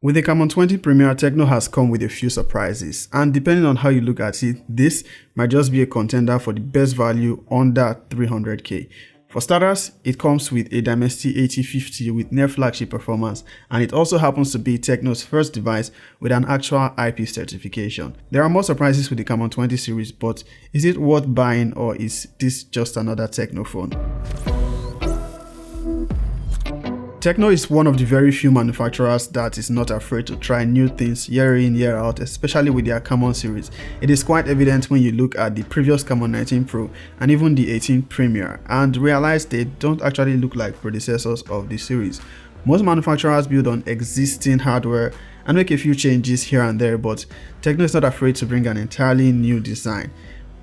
With the Camon 20 Premier, Tecno has come with a few surprises, and depending on how you look at it, this might just be a contender for the best value under 300k. For starters, it comes with a Dimensity 8050 with near flagship performance, and it also happens to be Tecno's first device with an actual IP certification. There are more surprises with the Camon 20 series, but is it worth buying, or is this just another Tecno phone? Tecno is one of the very few manufacturers that is not afraid to try new things year in, year out, especially with their Camon series. It is quite evident when you look at the previous Camon 19 Pro and even the 18 Premier and realize they don't actually look like predecessors of the series. Most manufacturers build on existing hardware and make a few changes here and there, but Tecno is not afraid to bring an entirely new design.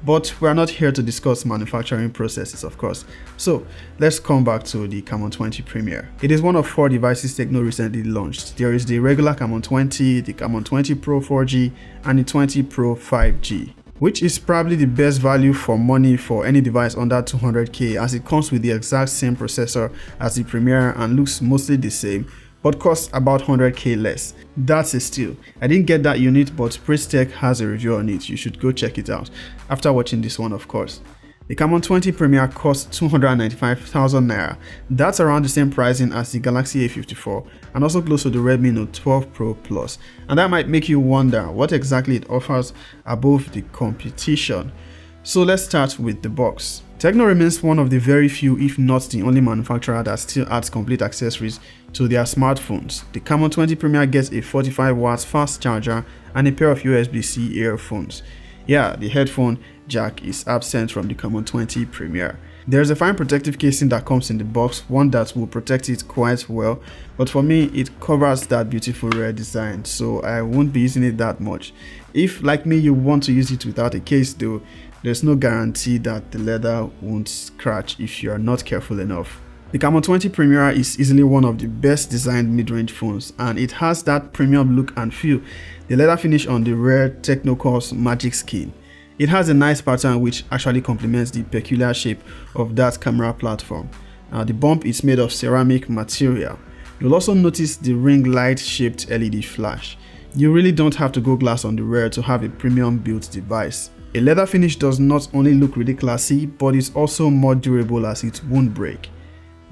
But we are not here to discuss manufacturing processes, of course. So let's come back to the Camon 20 Premier. It is one of 4 devices Tecno recently launched. There is the regular Camon 20, the Camon 20 Pro 4G, and the 20 Pro 5G, which is probably the best value for money for any device under 200k, as it comes with the exact same processor as the Premier and looks mostly the same, but costs about 100k less. That's a steal. I didn't get that unit, but Praise Tech has a review on it. You should go check it out after watching this one, of course. The Camon 20 Premier costs 295,000 naira. That's around the same pricing as the Galaxy A54 and also close to the Redmi Note 12 Pro Plus. And that might make you wonder what exactly it offers above the competition. So let's start with the box. Tecno remains one of the very few, if not the only manufacturer that still adds complete accessories to their smartphones. The Camon 20 Premier gets a 45 watts fast charger and a pair of USB-C earphones. Yeah, the headphone jack is absent from the Camon 20 Premier. There's a fine protective casing that comes in the box, one that will protect it quite well, but for me it covers that beautiful rare design, so I won't be using it that much. If, like me, you want to use it without a case though, there's no guarantee that the leather won't scratch if you are not careful enough. The Camon 20 Premier is easily one of the best designed mid-range phones, and it has that premium look and feel. The leather finish on the rare Tecno calls Magic Skin. It has a nice pattern which actually complements the peculiar shape of that camera platform. Now the bump is made of ceramic material. You'll also notice the ring light shaped LED flash. You really don't have to go glass on the rear to have a premium built device. A leather finish does not only look really classy, but it's also more durable as it won't break.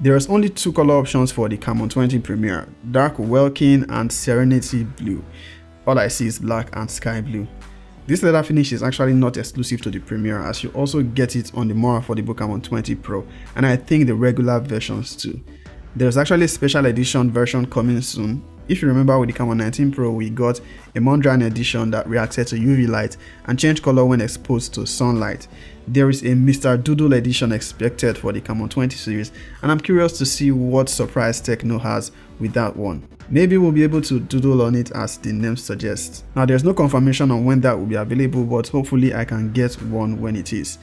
There's only 2 color options for the Camon 20 Premier, dark Welkin and Serenity Blue. All I see is black and sky blue. This leather finish is actually not exclusive to the Premier, as you also get it on the more affordable Camon 20 Pro, and I think the regular versions too. There's actually a special edition version coming soon. If you remember, with the Camon 19 Pro, we got a Mondrian edition that reacted to UV light and changed color when exposed to sunlight. There is a Mr. Doodle edition expected for the Camon 20 series, and I'm curious to see what surprise Tecno has with that one. Maybe we'll be able to doodle on it as the name suggests. Now there's no confirmation on when that will be available, but hopefully I can get one when it is.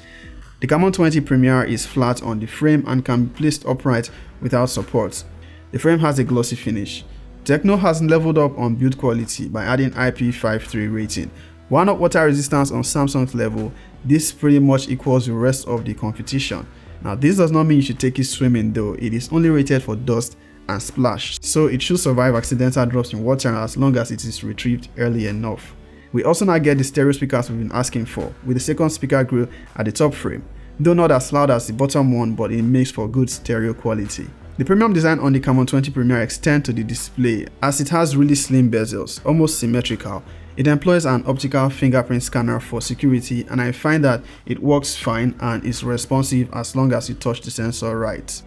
The Camon 20 Premier is flat on the frame and can be placed upright without support. The frame has a glossy finish. Tecno has leveled up on build quality by adding IP53 rating. One up water resistance on Samsung's level, this pretty much equals the rest of the competition. Now this does not mean you should take it swimming though, it is only rated for dust and splash, so it should survive accidental drops in water as long as it is retrieved early enough. We also now get the stereo speakers we've been asking for, with the second speaker grill at the top frame, though not as loud as the bottom one, but it makes for good stereo quality. The premium design on the Camon 20 Premier extends to the display, as it has really slim bezels, almost symmetrical. It employs an optical fingerprint scanner for security, and I find that it works fine and is responsive as long as you touch the sensor right.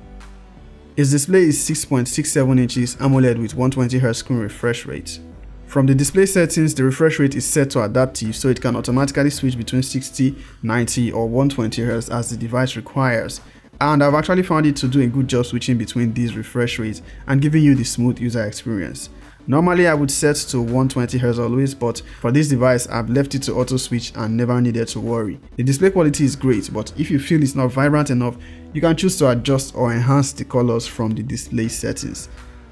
Its display is 6.67 inches AMOLED with 120Hz screen refresh rate. From the display settings, the refresh rate is set to adaptive, so it can automatically switch between 60, 90 or 120Hz as the device requires. And I've actually found it to do a good job switching between these refresh rates and giving you the smooth user experience. Normally I would set to 120Hz always, but for this device I've left it to auto switch and never needed to worry. The display quality is great, but if you feel it's not vibrant enough, you can choose to adjust or enhance the colors from the display settings.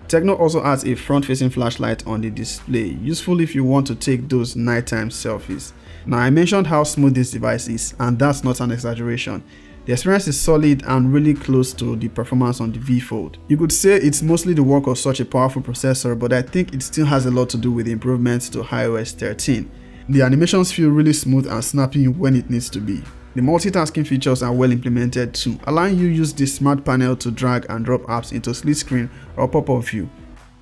Tecno also adds a front-facing flashlight on the display, useful if you want to take those nighttime selfies. Now I mentioned how smooth this device is, and that's not an exaggeration. The experience is solid and really close to the performance on the V Fold. You could say it's mostly the work of such a powerful processor, but I think it still has a lot to do with the improvements to iOS 13. The animations feel really smooth and snappy when it needs to be. The multitasking features are well implemented too, allowing you to use the smart panel to drag and drop apps into split screen or pop-up view.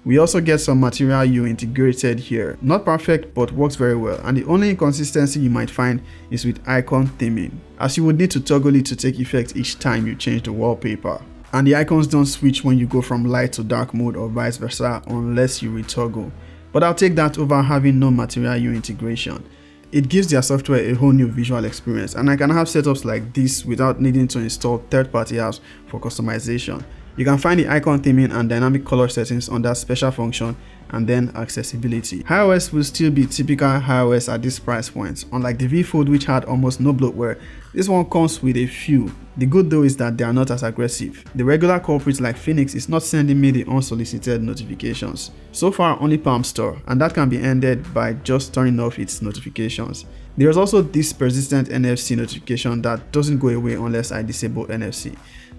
We also get some Material U integrated here. Not perfect, but works very well, and the only inconsistency you might find is with icon theming, as you would need to toggle it to take effect each time you change the wallpaper. And the icons don't switch when you go from light to dark mode or vice versa unless you retoggle. But I'll take that over having no Material U integration. It gives their software a whole new visual experience, and I can have setups like this without needing to install third-party apps for customization. You can find the icon theming and dynamic color settings under special function and then accessibility. iOS will still be typical iOS at this price point. Unlike the V Fold, which had almost no bloatware, this one comes with a few. The good though is that they are not as aggressive. The regular culprits like Phoenix is not sending me the unsolicited notifications. So far only Palm Store, and that can be ended by just turning off its notifications. There is also this persistent NFC notification that doesn't go away unless I disable NFC.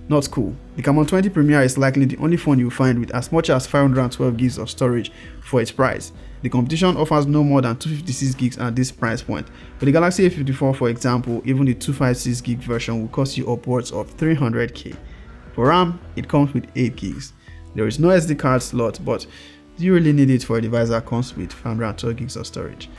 Not cool. The Camon 20 Premier is likely the only phone you'll find with as much as 512 gigs of storage for its price. The competition offers no more than 256 gigs at this price point. For the Galaxy A54, for example, even the 256 gig version will cost you upwards of 300k. For RAM, it comes with 8 gigs. There is no SD card slot, but do you really need it for a device that comes with 512 gigs of storage?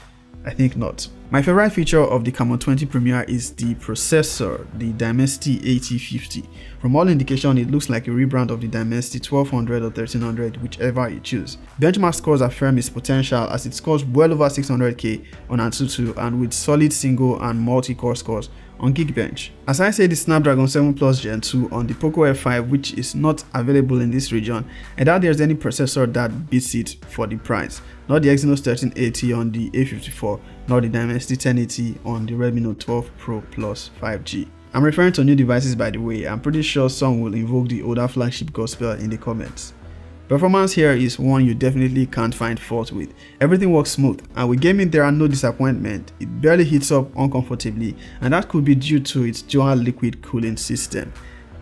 I think not. My favorite feature of the Camon 20 Premier is the processor, the Dimensity 8050. From all indication, it looks like a rebrand of the Dimensity 1200 or 1300, whichever you choose. Benchmark scores affirm its potential as it scores well over 600k on Antutu and with solid single and multi-core scores on Geekbench. As I say the Snapdragon 7 Plus Gen 2 on the Poco F5, which is not available in this region, I doubt there's any processor that beats it for the price. Not the Exynos 1380 on the A54, nor the Dimensity 1080 on the Redmi Note 12 Pro Plus 5G. I'm referring to new devices by the way. I'm pretty sure some will invoke the older flagship gospel in the comments. Performance here is one you definitely can't find fault with. Everything works smooth, and with gaming there are no disappointment. It barely heats up uncomfortably, and that could be due to its dual liquid cooling system.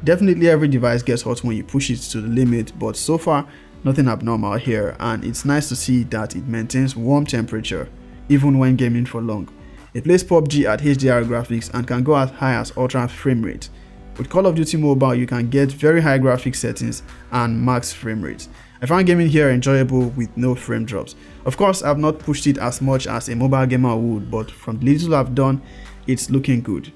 Definitely every device gets hot when you push it to the limit, but so far nothing abnormal here, and it's nice to see that it maintains warm temperature even when gaming for long. It plays PUBG at HDR graphics and can go as high as ultra frame rate. With Call of Duty Mobile, you can get very high graphics settings and max frame rates. I found gaming here enjoyable with no frame drops. Of course, I've not pushed it as much as a mobile gamer would, but from the little I've done, it's looking good.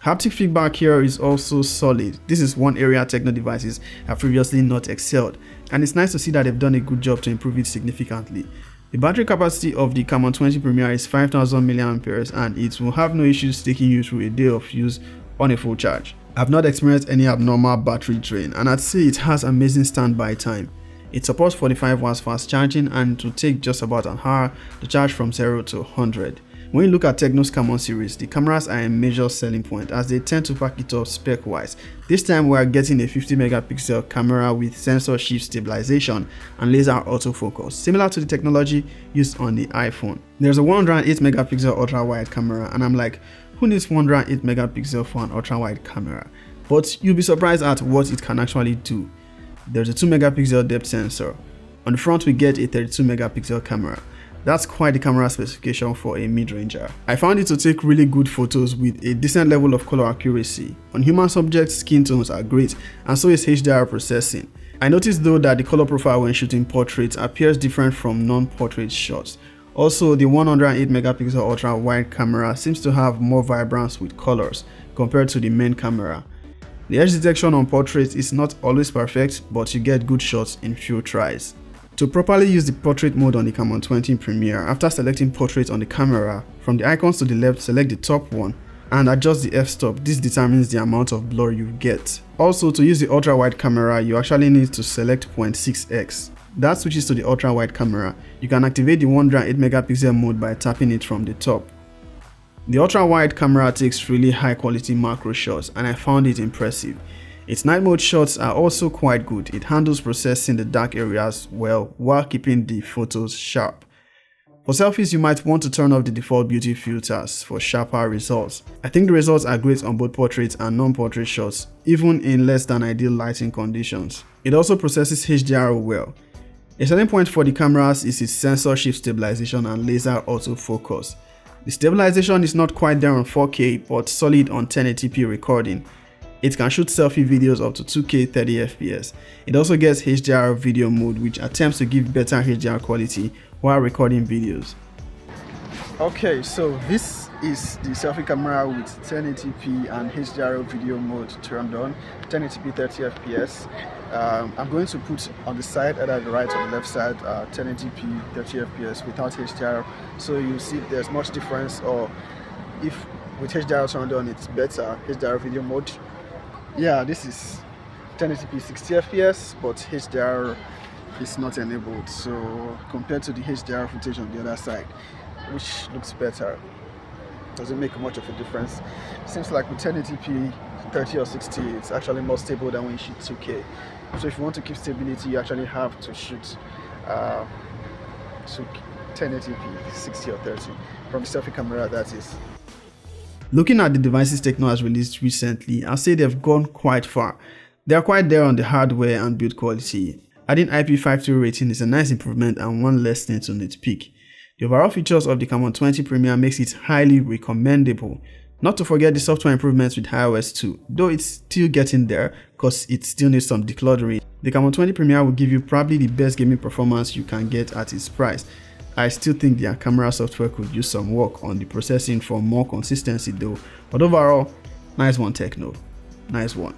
Haptic feedback here is also solid. This is one area Tecno devices have previously not excelled, and it's nice to see that they've done a good job to improve it significantly. The battery capacity of the Camon 20 Premier is 5000 mAh and it will have no issues taking you through a day of use on a full charge. I've not experienced any abnormal battery drain, and I'd say it has amazing standby time. It supports 45 watts fast charging and it will take just about an hour to charge from 0 to 100. When you look at Tecno's Camon series, the cameras are a major selling point as they tend to pack it up spec wise. This time we are getting a 50 megapixel camera with sensor shift stabilization and laser autofocus, similar to the technology used on the iPhone. There's a 108 megapixel ultra wide camera, and I'm like, who needs 108 megapixel for an ultra wide camera? But you'll be surprised at what it can actually do. There's a 2 megapixel depth sensor. On the front we get a 32 megapixel camera. That's quite the camera specification for a mid-ranger. I found it to take really good photos with a decent level of color accuracy. On human subjects, skin tones are great, and so is HDR processing. I noticed though that the color profile when shooting portraits appears different from non-portrait shots. Also, the 108 megapixel ultra wide camera seems to have more vibrance with colors compared to the main camera. The edge detection on portraits is not always perfect, but you get good shots in few tries. To properly use the portrait mode on the Camon 20 Premier, after selecting portrait on the camera, from the icons to the left select the top one and adjust the f-stop. This determines the amount of blur you get. Also, to use the ultra wide camera, you actually need to select 0.6x. That switches to the ultra wide camera. You can activate the 108 megapixel mode by tapping it from the top. The ultra wide camera takes really high quality macro shots, and I found it impressive. Its night mode shots are also quite good. It handles processing the dark areas well while keeping the photos sharp. For selfies, you might want to turn off the default beauty filters for sharper results. I think the results are great on both portraits and non-portrait shots, even in less than ideal lighting conditions. It also processes HDR well. A selling point for the cameras is its sensor shift stabilization and laser autofocus. The stabilization is not quite there on 4K but solid on 1080p recording. It can shoot selfie videos up to 2K 30fps. It also gets HDR video mode, which attempts to give better HDR quality while recording videos. Okay, so this is the selfie camera with 1080p and HDR video mode turned on, 1080p 30fps. I'm going to put on the side, either the right or the left side, 1080p 30fps without HDR, so you see there's much difference, or if with HDR turned on it's better, HDR video mode. Yeah, this is 1080p 60fps, but HDR is not enabled, so compared to the HDR footage on the other side, which looks better, doesn't make much of a difference. Seems like with 1080p 30 or 60 it's actually more stable than when you shoot 2K. So if you want to keep stability, you actually have to shoot 1080p 60 or 30 from the selfie camera, that is. Looking at the devices Tecno has released recently, I'll say they've gone quite far. They are quite there on the hardware and build quality. Adding IP52 rating is a nice improvement and one less thing to nitpick. The overall features of the Camon 20 Premier makes it highly recommendable. Not to forget the software improvements with iOS 2, though it's still getting there because it still needs some decluttering. The Camon 20 Premier will give you probably the best gaming performance you can get at its price. I still think their camera software could use some work on the processing for more consistency though, but overall, nice one Tecno, nice one.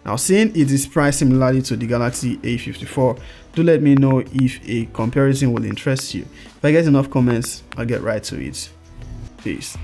Now, seeing it is priced similarly to the Galaxy A54, do let me know if a comparison will interest you. If I get enough comments, I'll get right to it. Peace.